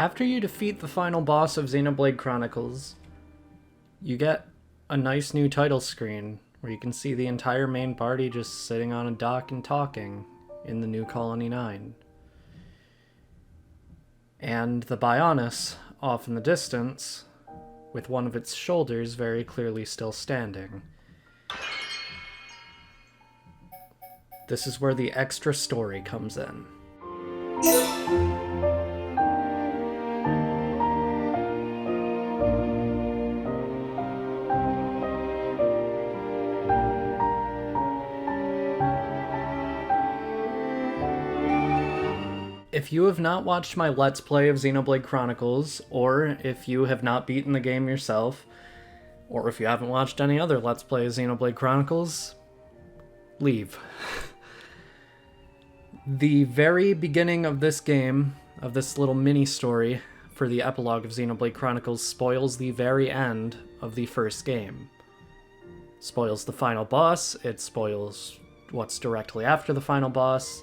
After you defeat the final boss of Xenoblade Chronicles, you get a nice new title screen where you can see the entire main party just sitting on a dock and talking in the new Colony 9. And the Bionis, off in the distance, with one of its shoulders very clearly still standing. This is where the extra story comes in. If you have not watched my Let's Play of Xenoblade Chronicles, or if you have not beaten the game yourself, or if you haven't watched any other Let's Play of Xenoblade Chronicles, leave. The very beginning of this game, of this little mini-story for the epilogue of Xenoblade Chronicles, spoils the very end of the first game. Spoils the final boss, it spoils what's directly after the final boss.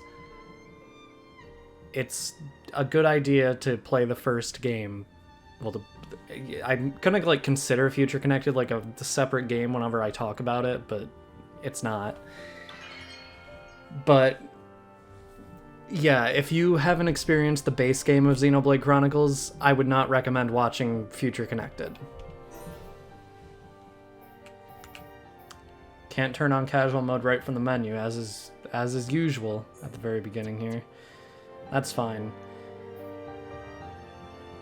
It's a good idea to play the first game. Well, I'm gonna consider Future Connected like a separate game whenever I talk about it, but it's not. But yeah, if you haven't experienced the base game of Xenoblade Chronicles, I would not recommend watching Future Connected. Can't turn on casual mode right from the menu, as is usual at the very beginning here. That's fine.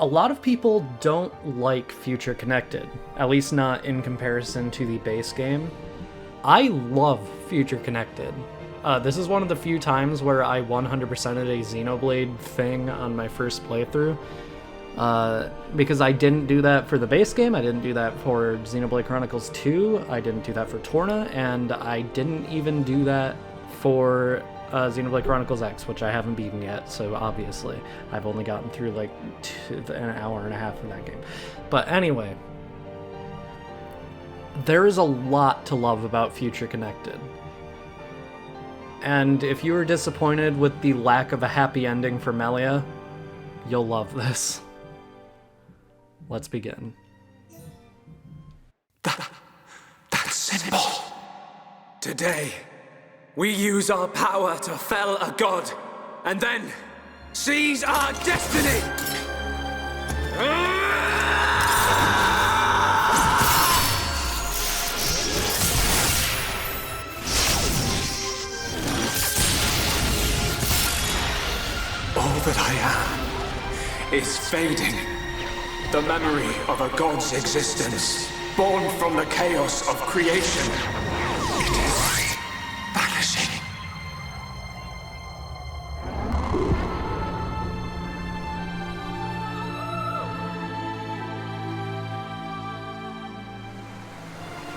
A lot of people don't like Future Connected, at least not in comparison to the base game. I love Future Connected. This is one of the few times where I 100%ed a Xenoblade thing on my first playthrough. Because I didn't do that for the base game, I didn't do that for Xenoblade Chronicles 2, I didn't do that for Torna, and I didn't even do that for Xenoblade Chronicles X, which I haven't beaten yet, so obviously I've only gotten through like an hour and a half of that game. But anyway, there is a lot to love about Future Connected. And if you were disappointed with the lack of a happy ending for Melia, you'll love this. Let's begin. That symbol. Today, we use our power to fell a god, and then seize our destiny! All that I am is fading. The memory of a god's existence, born from the chaos of creation. It is vanishing.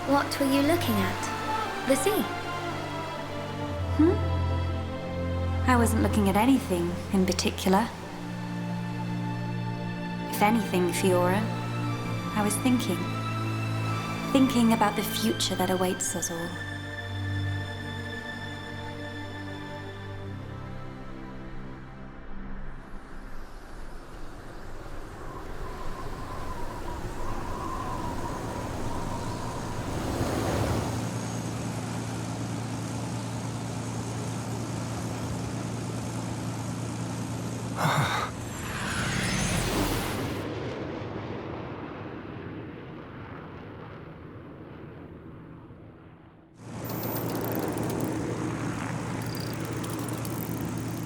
What were you looking at? The sea? I wasn't looking at anything in particular. If anything, Fiora, I was thinking. Thinking about the future that awaits us all.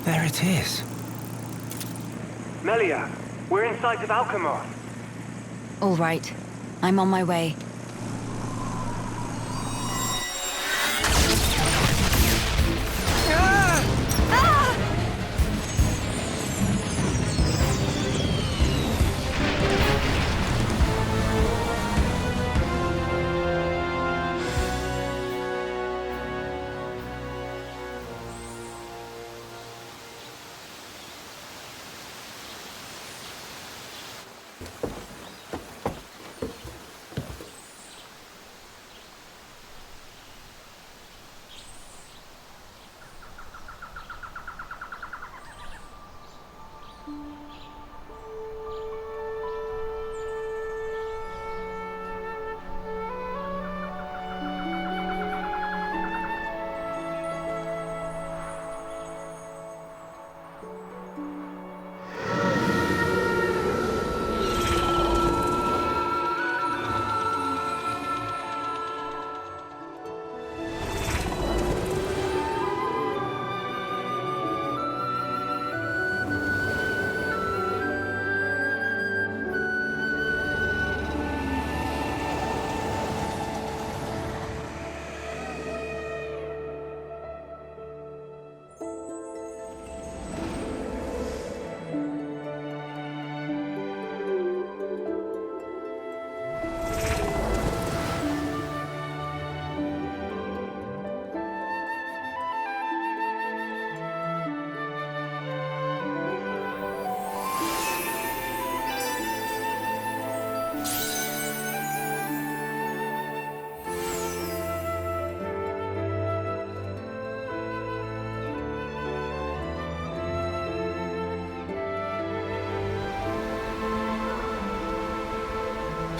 There it is. Melia, we're in sight of Alchemar. All right, I'm on my way.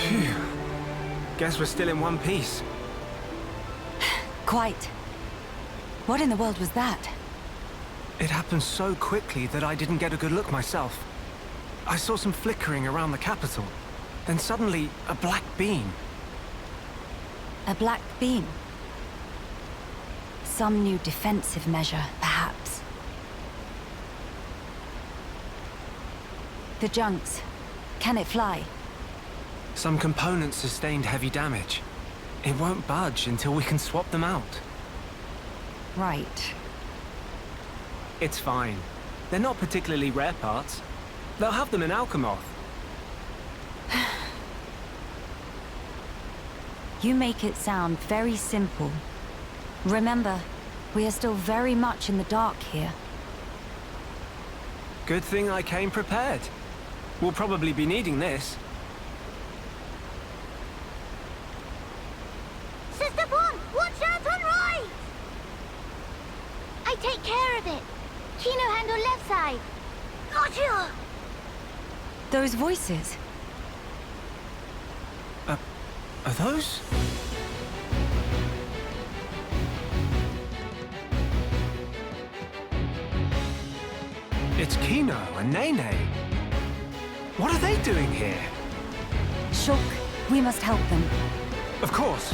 Phew. Guess we're still in one piece. Quite. What in the world was that? It happened so quickly that I didn't get a good look myself. I saw some flickering around the capital. Then suddenly, a black beam. A black beam? Some new defensive measure, perhaps. The junks. Can it fly? Some components sustained heavy damage. It won't budge until we can swap them out. Right. It's fine. They're not particularly rare parts. They'll have them in Alchemoth. You make it sound very simple. Remember, we are still very much in the dark here. Good thing I came prepared. We'll probably be needing this. Sister Bon, watch out on right! I take care of it. Kino handle left side. Gotcha! Those voices. Are those? It's Kino and Nene. What are they doing here? Shulk, we must help them. Of course.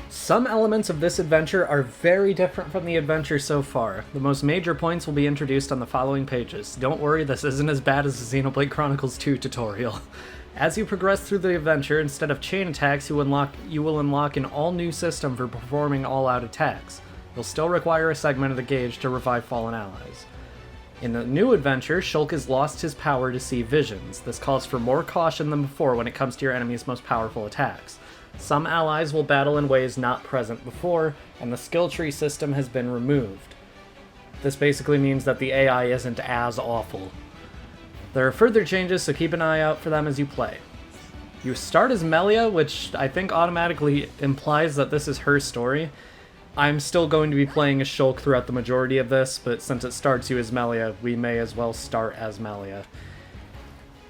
Some elements of this adventure are very different from the adventure so far. The most major points will be introduced on the following pages. Don't worry, this isn't as bad as the Xenoblade Chronicles 2 tutorial. As you progress through the adventure, instead of chain attacks, you will unlock an all-new system for performing all-out attacks. You'll still require a segment of the gauge to revive fallen allies. In the new adventure, Shulk has lost his power to see visions. This calls for more caution than before when it comes to your enemy's most powerful attacks. Some allies will battle in ways not present before, and the skill tree system has been removed. This basically means that the AI isn't as awful. There are further changes, so keep an eye out for them as you play. You start as Melia, which I think automatically implies that this is her story. I'm still going to be playing as Shulk throughout the majority of this, but since it starts you as Melia, we may as well start as Melia.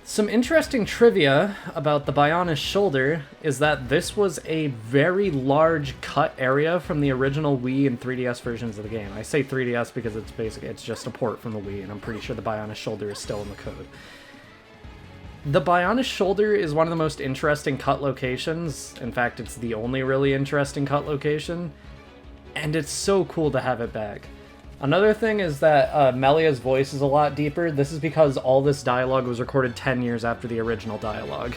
Some interesting trivia about the Bionis shoulder is that this was a very large cut area from the original Wii and 3DS versions of the game. I say 3DS because it's just a port from the Wii, and I'm pretty sure the Bionis shoulder is still in the code. The Bionis shoulder is one of the most interesting cut locations. In fact, it's the only really interesting cut location, and it's so cool to have it back. Another thing is that Melia's voice is a lot deeper. This is because all this dialogue was recorded 10 years after the original dialogue.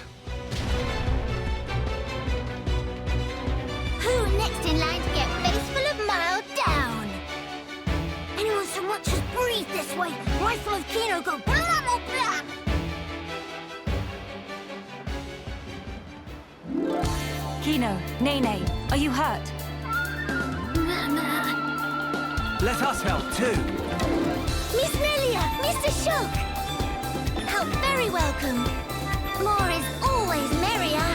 Who next in line to get face full of mild down? Anyone so much as breathe this way, rifle of Kino go blam or blam! Kino, Nene, are you hurt? Let us help too. Miss Melia, Mr. Shulk! How very welcome. More is always merrier.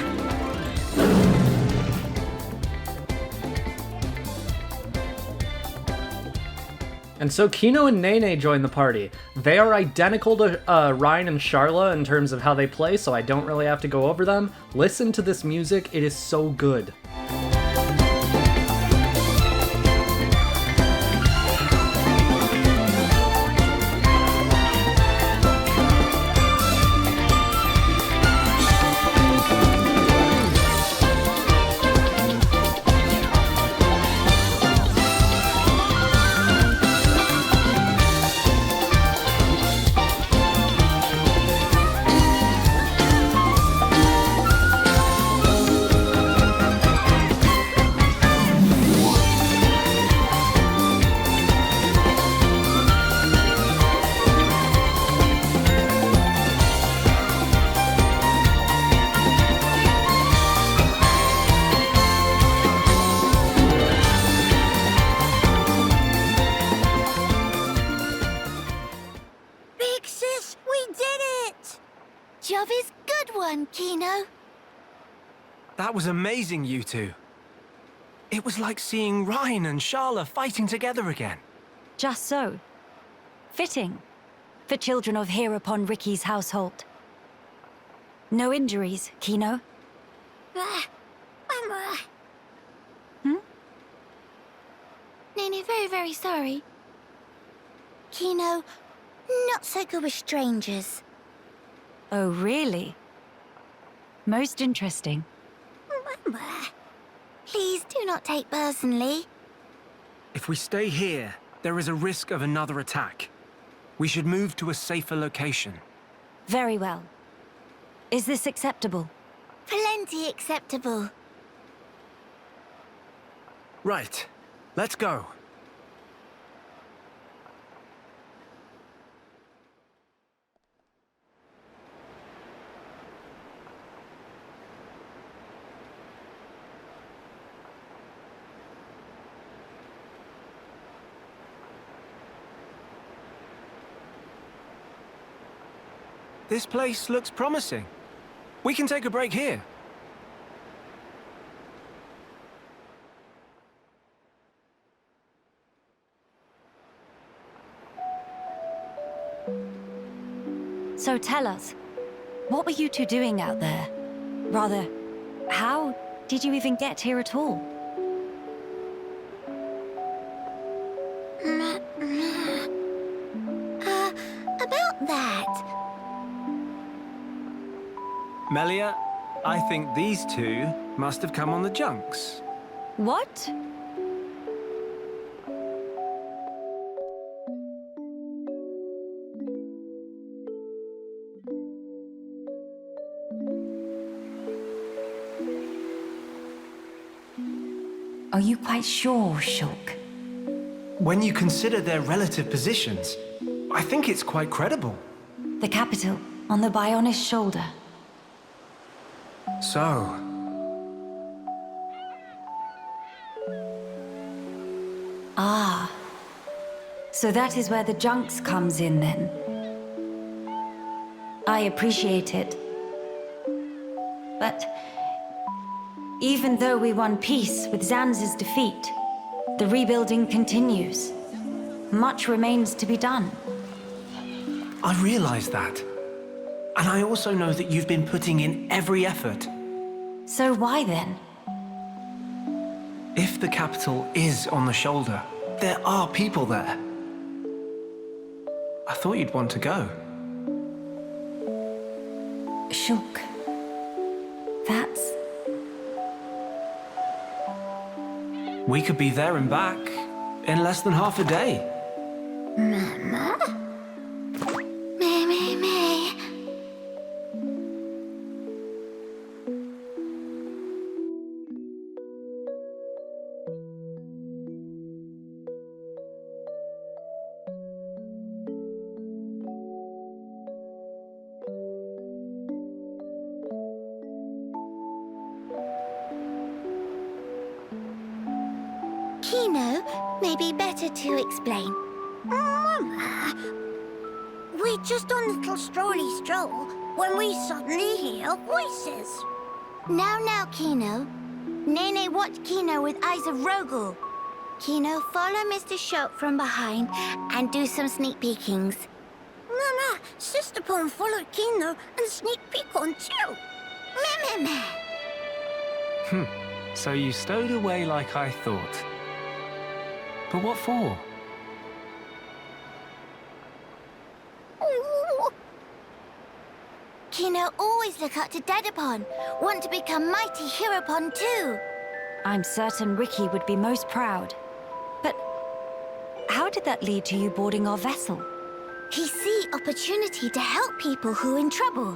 And so Kino and Nene join the party. They are identical to Ryan and Charla in terms of how they play, so I don't really have to go over them. Listen to this music, it is so good. Jovy's good one, Kino. That was amazing, you two. It was like seeing Ryan and Charla fighting together again. Just so. Fitting for children of here upon Ricky's household. No injuries, Kino? Nene, very, very sorry. Kino, not so good with strangers. Oh, really? Most interesting. Please do not take personally. If we stay here, there is a risk of another attack. We should move to a safer location. Very well. Is this acceptable? Plenty acceptable. Right. Let's go. This place looks promising. We can take a break here. So tell us, what were you two doing out there? Rather, how did you even get here at all? About that. Melia, I think these two must have come on the junks. What? Are you quite sure, Shulk? When you consider their relative positions, I think it's quite credible. The capital, on the Bionis shoulder. So, Ah. So that is where the junks comes in, then. I appreciate it. But even though we won peace with Zanz's defeat, the rebuilding continues. Much remains to be done. I realize that. And I also know that you've been putting in every effort. So why then? If the capital is on the shoulder, there are people there. I thought you'd want to go. Shulk. That's... We could be there and back in less than half a day. Mama? Me. Kino, may be better to explain. Mama, we're just on a little stroll when we suddenly hear voices. Now, Kino. Nene watched Kino with eyes of Rogel. Kino, follow Mr. Shulk from behind and do some sneak peekings. Mama, Sister Pon followed Kino and sneak peek on too. Meh. So you stowed away like I thought. But what for? Kino always look up to Dedapon. Want to become mighty Heropon too. I'm certain Ricky would be most proud. But how did that lead to you boarding our vessel? He see opportunity to help people who in trouble.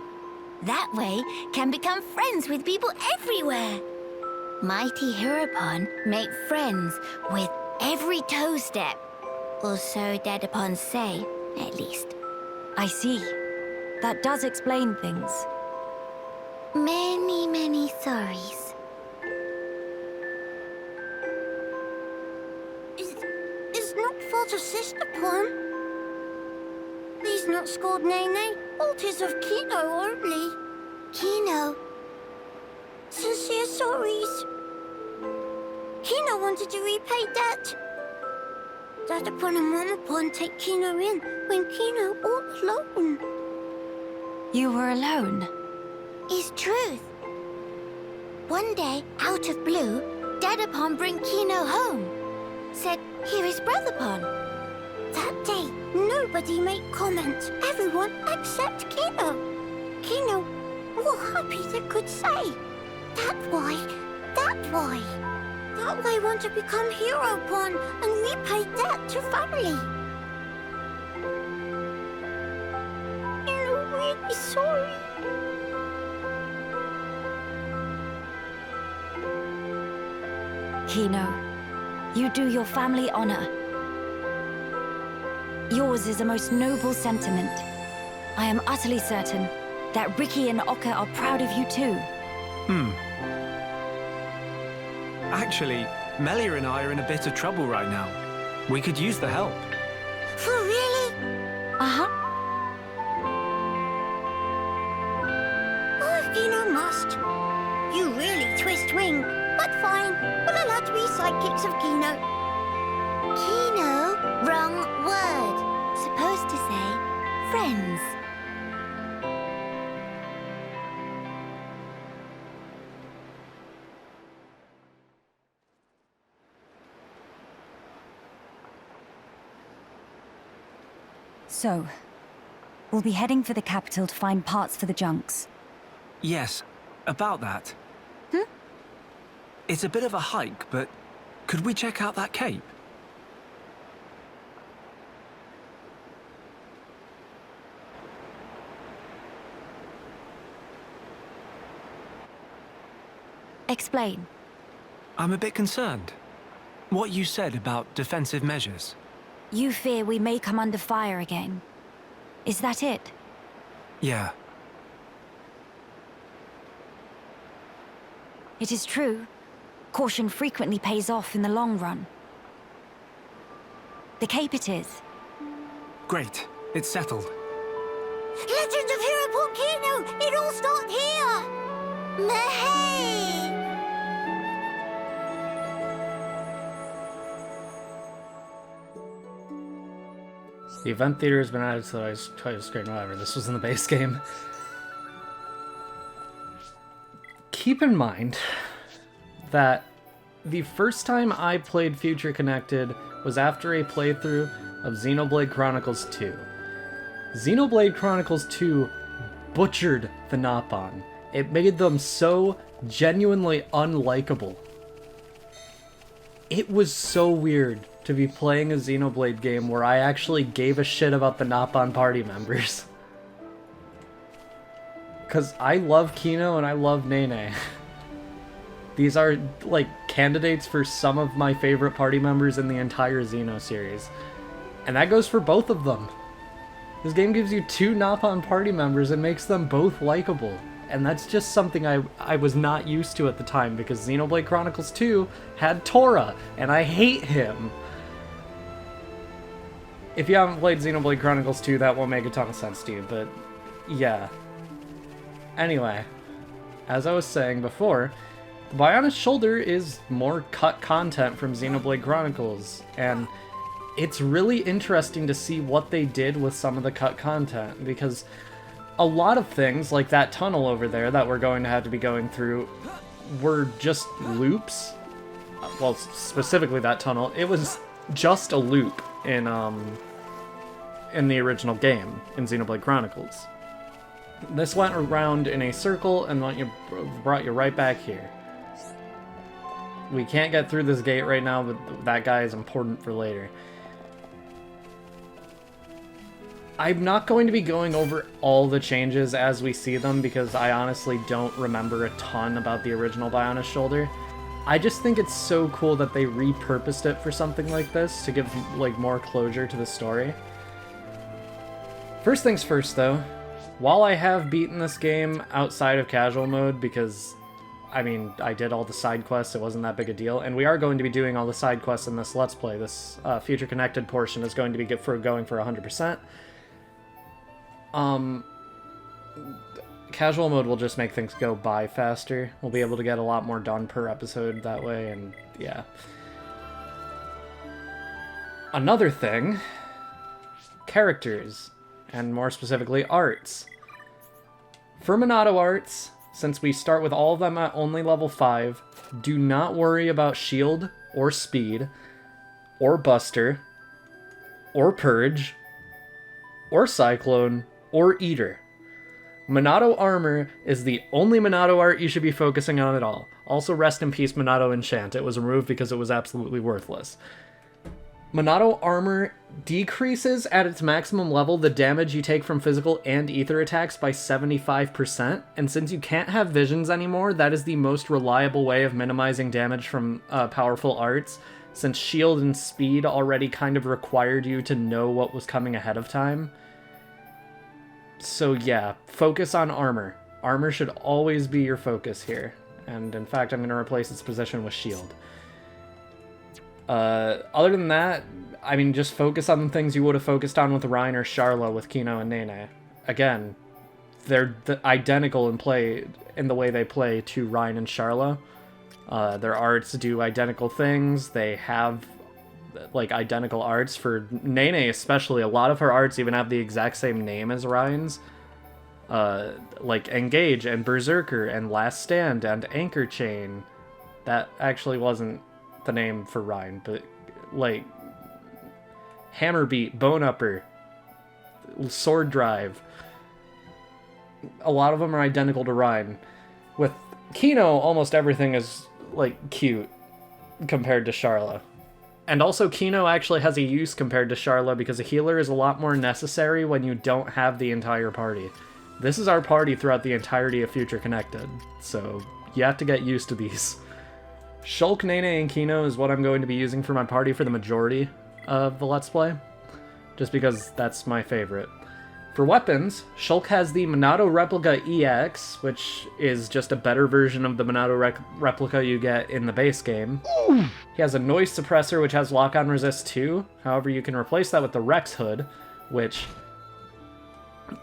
That way can become friends with people everywhere. Mighty Heropon make friends with every toe step. Or so Dedapon say, at least. I see. That does explain things. Many sorries. It's not fault of Sister Pon. Please not scold Nene. Fault is of Kino only. Kino. Sincere sorries. Kino wanted to repay debt. Dadapon and Mamapon take Kino in when Kino all alone. You were alone? Is truth. One day, out of blue, Dadapon bring Kino home. Said, here is Brotherpon. That day, nobody made comment. Everyone except Kino. Kino, what happy they could say. That why. That way want to become Hero-pon and repay debt to family. You're really sorry. Kino, you do your family honor. Yours is a most noble sentiment. I am utterly certain that Ricky and Oka are proud of you too. Actually, Melia and I are in a bit of trouble right now. We could use the help. For really? Uh-huh. Oh, Kino must. You really twist wing. But fine, we'll allow to be sidekicks of Kino. Kino? Wrong word. Supposed to say friends. So, we'll be heading for the capital to find parts for the junks. Yes, about that. It's a bit of a hike, but could we check out that cape? Explain. I'm a bit concerned. What you said about defensive measures. You fear we may come under fire again. Is that it? Yeah. It is true. Caution frequently pays off in the long run. The cape it is. Great. It's settled. Legend of Hero Kino! It all started here! Mahey! The event theater has been added to the title screen, whatever. This was in the base game. Keep in mind that the first time I played Future Connected was after a playthrough of Xenoblade Chronicles 2. Xenoblade Chronicles 2 butchered the Nopon. It made them so genuinely unlikable. It was so weird to be playing a Xenoblade game where I actually gave a shit about the Nopon party members. Because I love Kino and I love Nene. These are, like, candidates for some of my favorite party members in the entire Xeno series. And that goes for both of them. This game gives you 2 Nopon party members and makes them both likable. And that's just something I was not used to at the time, because Xenoblade Chronicles 2 had Tora, and I hate him. If you haven't played Xenoblade Chronicles 2, that won't make a ton of sense to you, but yeah. Anyway, as I was saying before, the Bionis shoulder is more cut content from Xenoblade Chronicles, and it's really interesting to see what they did with some of the cut content, because a lot of things, like that tunnel over there that we're going to have to be going through, were just loops. Well, specifically that tunnel. It was just a loop in the original game, in Xenoblade Chronicles. This went around in a circle and brought you right back here. We can't get through this gate right now, but that guy is important for later. I'm not going to be going over all the changes as we see them, because I honestly don't remember a ton about the original Bionis shoulder. I just think it's so cool that they repurposed it for something like this, to give, like, more closure to the story. First things first, though. While I have beaten this game outside of casual mode, because, I mean, I did all the side quests, it wasn't that big a deal, and we are going to be doing all the side quests in this Let's Play. This Future Connected portion is going to be going for 100%. Casual mode will just make things go by faster. We'll be able to get a lot more done per episode that way, and yeah. Another thing, characters, and more specifically arts. For Minato arts, since we start with all of them at only level 5, do not worry about shield, or speed, or buster, or purge, or cyclone, or eater. Minato armor is the only Minato art you should be focusing on at all. Also, rest in peace Minato enchant. It was removed because it was absolutely worthless. Minato armor decreases at its maximum level the damage you take from physical and ether attacks by 75%, and since you can't have visions anymore, that is the most reliable way of minimizing damage from powerful arts, since shield and speed already kind of required you to know what was coming ahead of time. So yeah, focus on armor. Armor should always be your focus here, and in fact I'm going to replace its position with shield. Other than that, I mean, just focus on the things you would have focused on with Rein or Charla with Kino and Nene. Again, they're identical in the way they play to Rein and Charla. Their arts do identical things. They have, like, identical arts. For Nene especially, a lot of her arts even have the exact same name as Rein's. Like Engage and Berserker and Last Stand and Anchor Chain. That actually wasn't the name for Rein, but like Hammer Beat, Bone Upper, Sword Drive. A lot of them are identical to Rein. With Kino, almost everything is like cute compared to Charla. And also Kino actually has a use compared to Charla because a healer is a lot more necessary when you don't have the entire party. This is our party throughout the entirety of Future Connected, so you have to get used to these. Shulk, Nene, and Kino is what I'm going to be using for my party for the majority of the Let's Play, just because that's my favorite. For weapons, Shulk has the Minato Replica EX, which is just a better version of the Minato Replica you get in the base game. He has a Noise Suppressor, which has Lock-On Resist too. However, you can replace that with the Rex Hood, which...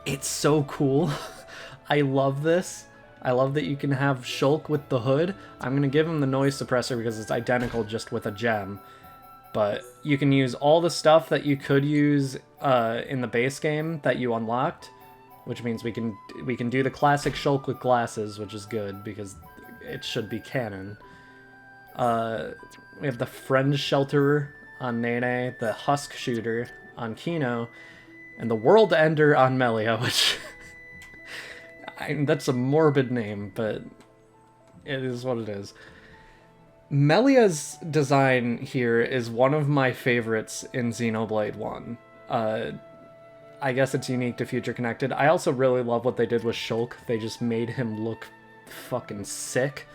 it's so cool. I love this. I love that you can have Shulk with the hood. I'm going to give him the Noise Suppressor because it's identical just with a gem. But you can use all the stuff that you could use in the base game that you unlocked, which means we can do the classic Shulk with glasses, which is good because it should be canon. We have the Friend Shelterer on Nene, the Husk Shooter on Kino, and the World Ender on Melia, which... that's a morbid name, but it is what it is. Melia's design here is one of my favorites in Xenoblade 1. I guess it's unique to Future Connected. I also really love what they did with Shulk. They just made him look fucking sick.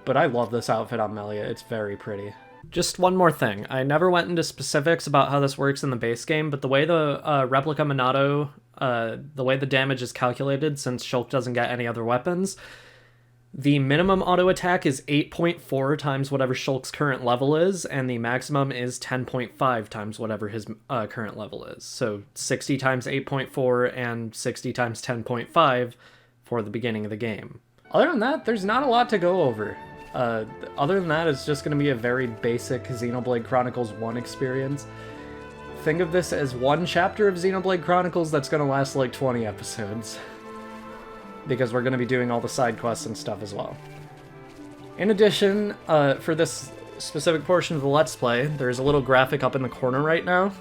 But I love this outfit on Melia. It's very pretty. Just one more thing. I never went into specifics about how this works in the base game, but the way the Replica Minato, the way the damage is calculated, since Shulk doesn't get any other weapons, the minimum auto attack is 8.4 times whatever Shulk's current level is, and the maximum is 10.5 times whatever his current level is. So 60 times 8.4 and 60 times 10.5 for the beginning of the game. Other than that, there's not a lot to go over. Other than that, it's just going to be a very basic Xenoblade Chronicles 1 experience. Think of this as one chapter of Xenoblade Chronicles that's going to last like 20 episodes. Because we're going to be doing all the side quests and stuff as well. In addition, for this specific portion of the Let's Play, there's a little graphic up in the corner right now.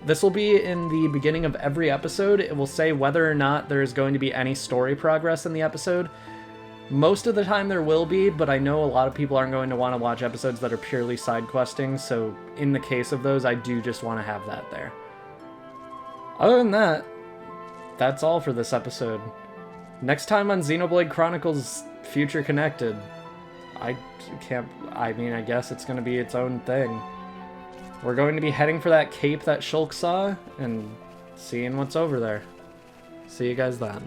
This will be in the beginning of every episode. It will say whether or not there is going to be any story progress in the episode. Most of the time there will be, but I know a lot of people aren't going to want to watch episodes that are purely side questing, so in the case of those, I do just want to have that there. Other than that, that's all for this episode. Next time on Xenoblade Chronicles Future Connected, I guess it's going to be its own thing. We're going to be heading for that cape that Shulk saw, and seeing what's over there. See you guys then.